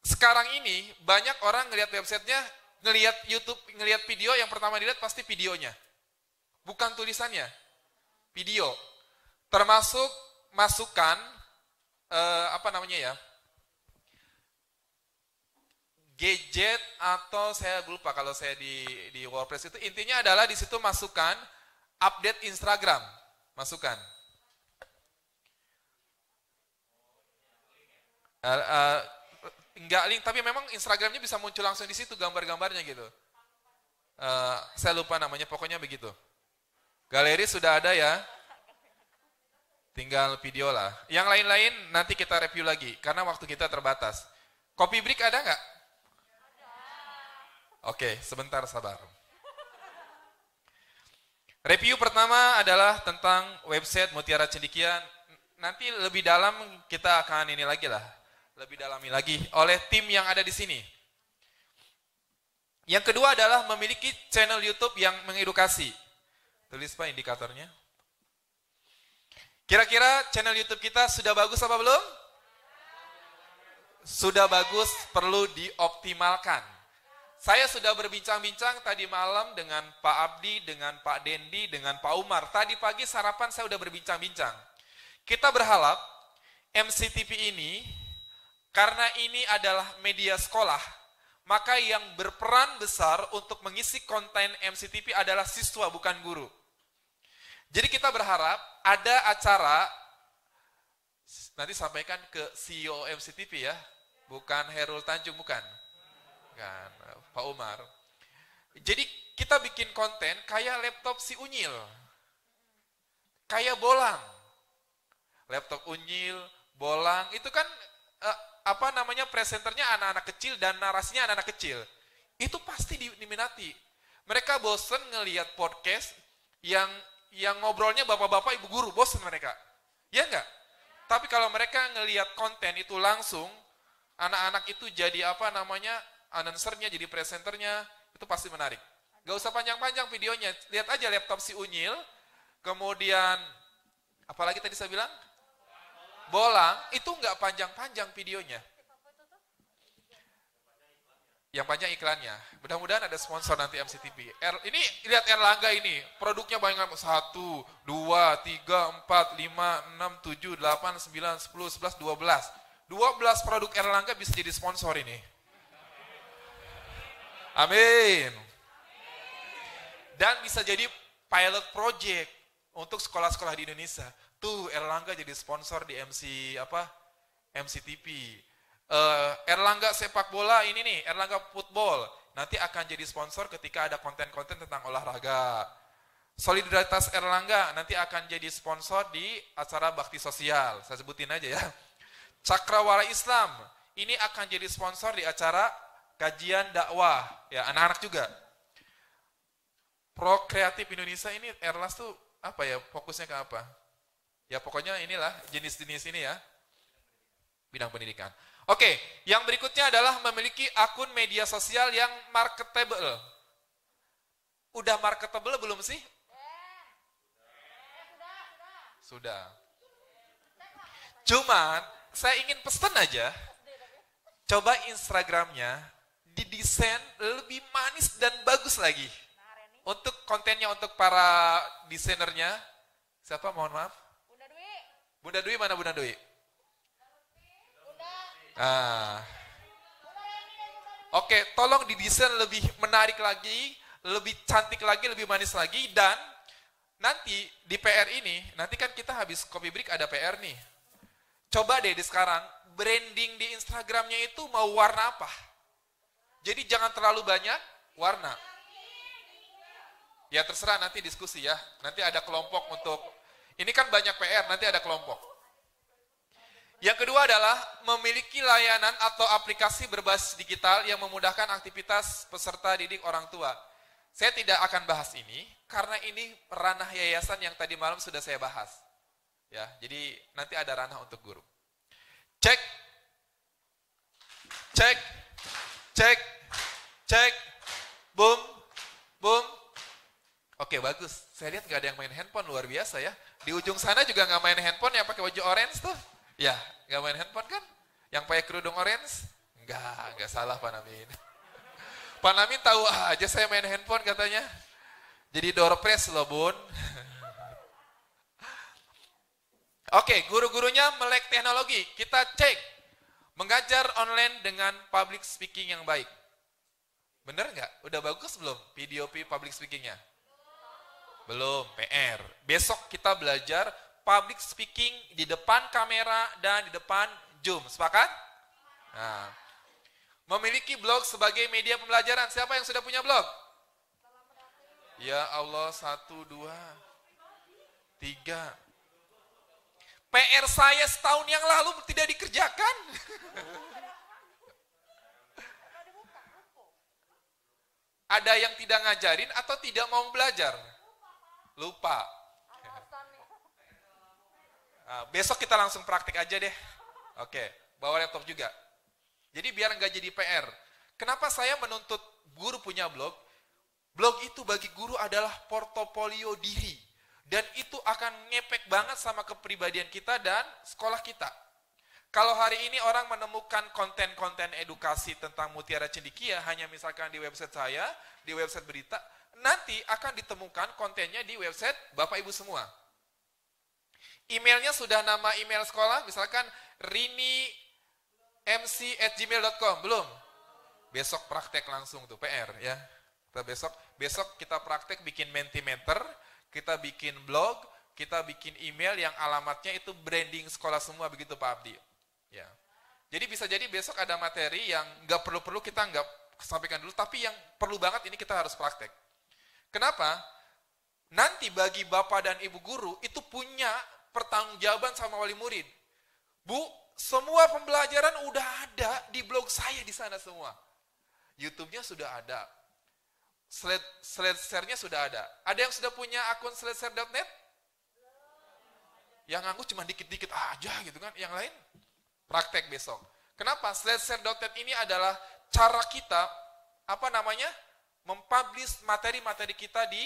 sekarang ini banyak orang ngelihat websitenya, ngelihat YouTube, ngelihat video, yang pertama dilihat pasti videonya. Bukan tulisannya. Video. Termasuk masukan gadget atau saya lupa kalau saya di WordPress itu intinya adalah di situ masukkan update Instagram. Masukkan. Enggak link, tapi memang Instagramnya bisa muncul langsung di situ gambar-gambarnya gitu. Saya lupa namanya, pokoknya begitu. Galeri sudah ada ya. Tinggal video lah. Yang lain-lain nanti kita review lagi, karena waktu kita terbatas. Copy break ada nggak? Oke, sebentar sabar. Review pertama adalah tentang website Mutiara Cendekia. Nanti lebih dalam kita akan ini lagi lah. Lebih dalami lagi oleh tim yang ada di sini. Yang kedua adalah memiliki channel YouTube yang mengedukasi. Tulis Pak indikatornya. Kira-kira channel YouTube kita sudah bagus apa belum? Sudah bagus, perlu dioptimalkan. Saya sudah berbincang-bincang tadi malam dengan Pak Abdi, dengan Pak Dendi, dengan Pak Umar. Tadi pagi sarapan saya sudah berbincang-bincang. Kita berharap MCTV ini, karena ini adalah media sekolah, maka yang berperan besar untuk mengisi konten MCTV adalah siswa, bukan guru. Jadi kita berharap ada acara, nanti sampaikan ke CEO MCTV ya, bukan Herul Tanjung, bukan Pak Umar. Jadi kita bikin konten kayak laptop si Unyil, kayak bolang. Laptop Unyil, bolang, itu kan presenternya anak-anak kecil dan narasinya anak-anak kecil. Itu pasti diminati. Mereka bosen ngelihat podcast yang yang ngobrolnya bapak-bapak, ibu guru, bosan mereka. Ya enggak? Tapi kalau mereka ngelihat konten itu langsung, anak-anak itu jadi announcernya, jadi presenternya, itu pasti menarik. Gak usah panjang-panjang videonya, lihat aja laptop si Unyil, kemudian, apalagi tadi saya bilang? Bolang, itu nggak panjang-panjang videonya. Yang panjang iklannya. Mudah-mudahan ada sponsor nanti MCTV. Ini lihat Erlangga ini, produknya banyak 1, 2, 3, 4, 5, 6, 7, 8, 9, 10, 11, 12. 12 produk Erlangga bisa jadi sponsor ini. Amin. Dan bisa jadi pilot project untuk sekolah-sekolah di Indonesia. Tuh Erlangga jadi sponsor di MCTV. Erlangga sepak bola ini nih, Erlangga football. Nanti akan jadi sponsor ketika ada konten-konten tentang olahraga. Solidaritas Erlangga nanti akan jadi sponsor di acara bakti sosial. Saya sebutin aja ya. Cakrawala Islam ini akan jadi sponsor di acara kajian dakwah. Ya, anak-anak juga. Pro Kreatif Indonesia ini Erlas tuh apa ya, fokusnya ke apa? Ya pokoknya inilah jenis-jenis ini ya. Bidang pendidikan. Oke, yang berikutnya adalah memiliki akun media sosial yang marketable. Udah marketable belum sih? Sudah. Cuman, saya ingin pesan aja, coba Instagramnya didesain lebih manis dan bagus lagi. Untuk kontennya, untuk para desainernya, siapa mohon maaf? Bunda Dwi. Bunda Dwi, mana Bunda Dwi? Oke, tolong didesain lebih menarik lagi, lebih cantik lagi, lebih manis lagi, dan nanti di PR ini, nanti kan kita habis Coffee Break ada PR nih. Coba deh di sekarang, branding di Instagramnya itu mau warna apa? Jadi jangan terlalu banyak warna. Ya terserah nanti diskusi ya, nanti ada kelompok untuk, ini kan banyak PR, nanti ada kelompok. Yang kedua adalah memiliki layanan atau aplikasi berbasis digital yang memudahkan aktivitas peserta didik orang tua. Saya tidak akan bahas ini, karena ini ranah yayasan yang tadi malam sudah saya bahas. Ya, jadi nanti ada ranah untuk guru. Cek, cek, cek, cek, boom, boom. Oke, bagus. Saya lihat nggak ada yang main handphone, luar biasa ya. Di ujung sana juga nggak main handphone, yang pakai baju orange tuh. Ya, nggak main handphone kan? Yang pakai kerudung orange? Nggak salah Pak Namin. Pak Namin tahu aja saya main handphone katanya. Jadi door press loh bun. Oke, guru-gurunya melek teknologi. Kita cek. Mengajar online dengan public speaking yang baik. Bener nggak? Udah bagus belum video public speakingnya? Belum, PR. Besok kita belajar public speaking di depan kamera dan di depan Zoom. Sepakat? Nah. Memiliki blog sebagai media pembelajaran. Siapa yang sudah punya blog? Ya Allah, 1, 2, 3. PR saya setahun yang lalu tidak dikerjakan. Ada yang tidak ngajarin atau tidak mau belajar? Lupa. Nah, besok kita langsung praktik aja deh. Oke, bawa laptop juga. Jadi biar nggak jadi PR. Kenapa saya menuntut guru punya blog? Blog itu bagi guru adalah portofolio diri. Dan itu akan ngepek banget sama kepribadian kita dan sekolah kita. Kalau hari ini orang menemukan konten-konten edukasi tentang Mutiara Cendekia hanya misalkan di website saya, di website berita, nanti akan ditemukan kontennya di website Bapak Ibu semua. Emailnya sudah nama email sekolah, misalkan rini.mc@gmail.com, belum? Besok praktek langsung tuh PR ya. Kita besok kita praktek bikin Mentimeter, kita bikin blog, kita bikin email yang alamatnya itu branding sekolah semua, begitu Pak Abdi. Ya. Jadi bisa jadi besok ada materi yang nggak perlu kita nggak sampaikan dulu, tapi yang perlu banget ini kita harus praktek. Kenapa? Nanti bagi Bapak dan Ibu guru itu punya pertanggungjawaban sama wali murid. Bu, semua pembelajaran udah ada di blog saya di sana semua. YouTube-nya sudah ada. slide share-nya sudah ada. Ada yang sudah punya akun sledeshare.net? Yang nganggu cuma dikit-dikit aja gitu kan. Yang lain praktek besok. Kenapa? Sledeshare.net ini adalah cara kita mempublish materi-materi kita di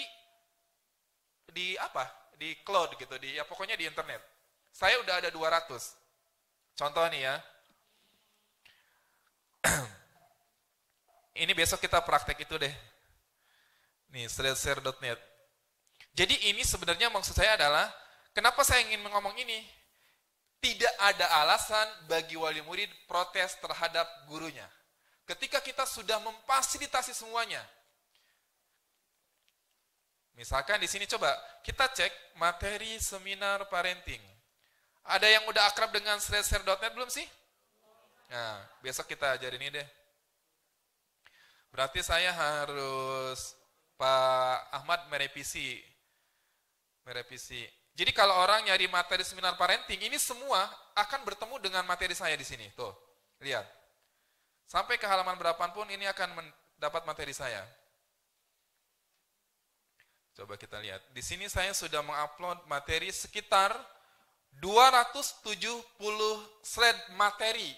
cloud gitu, pokoknya di internet. Saya udah ada 200. Contoh nih ya. Ini besok kita praktek itu deh. Nih, sledeshare.net. Jadi ini sebenarnya maksud saya adalah, kenapa saya ingin ngomong ini? Tidak ada alasan bagi wali murid protes terhadap gurunya. Ketika kita sudah memfasilitasi semuanya. Misalkan di sini coba, kita cek materi seminar parenting. Ada yang udah akrab dengan sledeshare.net belum sih? Nah, besok kita ajarin ini deh. Berarti saya harus Pak Ahmad merevisi. Jadi kalau orang nyari materi seminar parenting, ini semua akan bertemu dengan materi saya di sini. Tuh, lihat. Sampai ke halaman berapapun ini akan mendapat materi saya. Coba kita lihat. Di sini saya sudah mengupload materi sekitar 270 slide materi.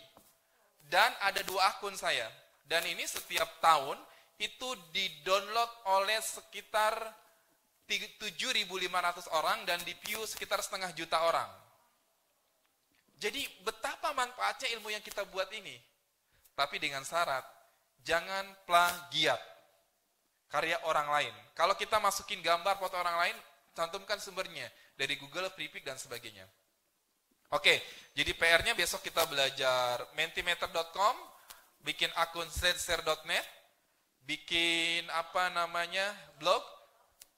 Dan ada 2 akun saya. Dan ini setiap tahun itu di-download oleh sekitar 7.500 orang dan di-view sekitar 500.000 orang. Jadi betapa manfaatnya ilmu yang kita buat ini. Tapi dengan syarat, jangan plagiat karya orang lain. Kalau kita masukin gambar foto orang lain, cantumkan sumbernya dari Google, Freepik, dan sebagainya. Oke, jadi PR-nya besok kita belajar mentimeter.com, bikin akun sledeshare.net, bikin blog,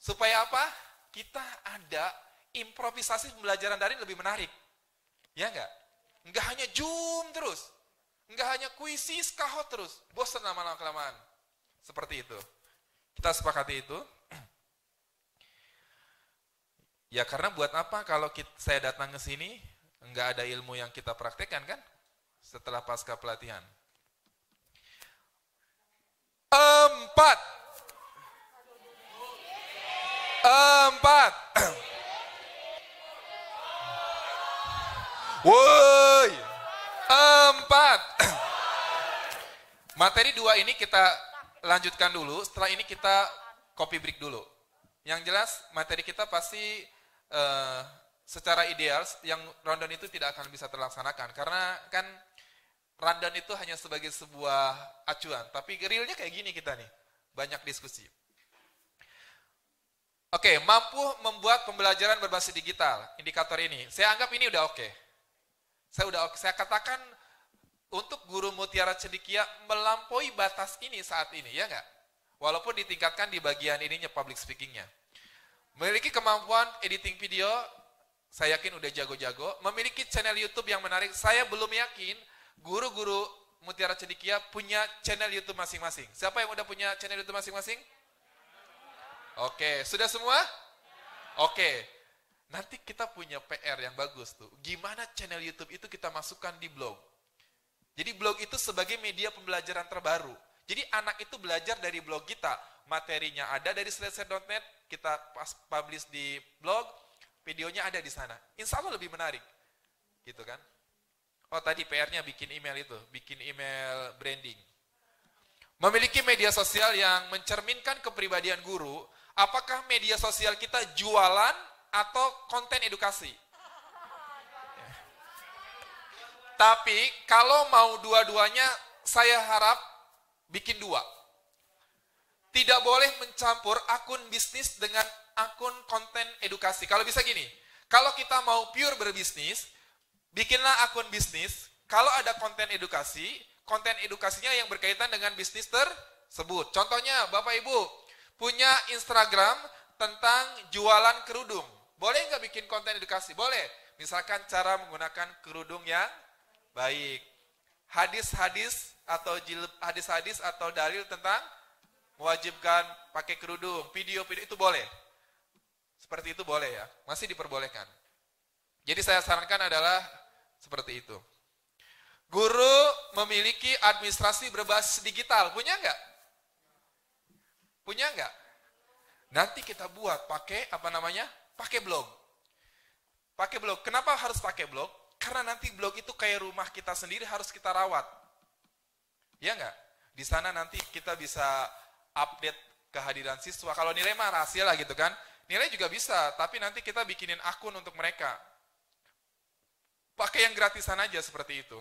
supaya apa? Kita ada improvisasi pembelajaran daring lebih menarik. Ya enggak? Enggak hanya Zoom terus. Enggak hanya kuisis, kahot terus. Bosan lama-lama kelamaan. Seperti itu. Kita sepakati itu. Ya karena buat apa kalau saya datang ke sini, enggak ada ilmu yang kita praktekkan kan? Setelah pasca pelatihan. 4. Woi. 4. Materi 2 ini kita lanjutkan dulu. Setelah ini kita copy break dulu. Yang jelas materi kita pasti secara ideal yang rundown itu tidak akan bisa terlaksanakan. Karena kan rundown itu hanya sebagai sebuah acuan. Tapi realnya kayak gini kita nih. Banyak diskusi. Oke, mampu membuat pembelajaran berbasis digital. Indikator ini. Saya anggap ini udah oke. Saya katakan untuk guru Mutiara Cendekia melampaui batas ini saat ini, ya enggak? Walaupun ditingkatkan di bagian ininya public speakingnya. Memiliki kemampuan editing video, saya yakin udah jago-jago. Memiliki channel YouTube yang menarik, saya belum yakin guru-guru Mutiara Cendekia punya channel YouTube masing-masing. Siapa yang udah punya channel YouTube masing-masing? Oke, sudah semua? Oke. Nanti kita punya PR yang bagus tuh. Gimana channel YouTube itu kita masukkan di blog. Jadi blog itu sebagai media pembelajaran terbaru. Jadi anak itu belajar dari blog kita. Materinya ada dari sledeshare.net, kita publish di blog, videonya ada di sana. Insya Allah lebih menarik. Gitu kan? Oh tadi PR-nya bikin email itu, bikin email branding. Memiliki media sosial yang mencerminkan kepribadian guru. Apakah media sosial kita jualan atau konten edukasi? Tapi kalau mau dua-duanya, saya harap bikin 2. Tidak boleh mencampur akun bisnis dengan akun konten edukasi. Kalau bisa gini, kalau kita mau pure berbisnis, bikinlah akun bisnis. Kalau ada konten edukasinya yang berkaitan dengan bisnis tersebut. Contohnya, Bapak Ibu punya Instagram tentang jualan kerudung. Boleh nggak bikin konten edukasi? Boleh. Misalkan cara menggunakan kerudung yang baik. Hadis-hadis atau dalil tentang mewajibkan pakai kerudung. Video-video itu boleh. Seperti itu boleh ya. Masih diperbolehkan. Jadi saya sarankan adalah seperti itu. Guru memiliki administrasi berbasis digital. Punya nggak? Punya nggak? Nanti kita buat pakai apa namanya? Pakai blog. Pakai blog. Kenapa harus pakai blog? Karena nanti blog itu kayak rumah kita sendiri, harus kita rawat. Ya nggak? Di sana nanti kita bisa update kehadiran siswa. Kalau nilai mah rahasia lah gitu kan. Nilai juga bisa, tapi nanti kita bikinin akun untuk mereka. Pakai yang gratisan aja seperti itu.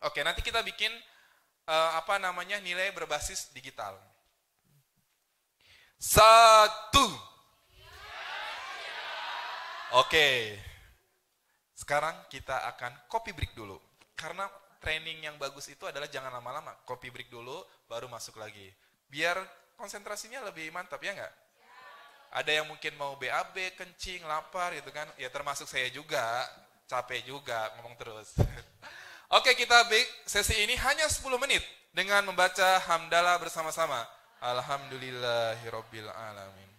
Oke, nanti kita bikin apa namanya, nilai berbasis digital. 1. Oke. Sekarang kita akan copy break dulu. Karena training yang bagus itu adalah jangan lama-lama. Copy break dulu, baru masuk lagi. Biar konsentrasinya lebih mantap, ya nggak? Ada yang mungkin mau BAB, kencing, lapar gitu kan. Ya termasuk saya juga, capek juga ngomong terus. Oke, kita break sesi ini hanya 10 menit dengan membaca hamdalah bersama-sama. Alhamdulillahirabbil alamin.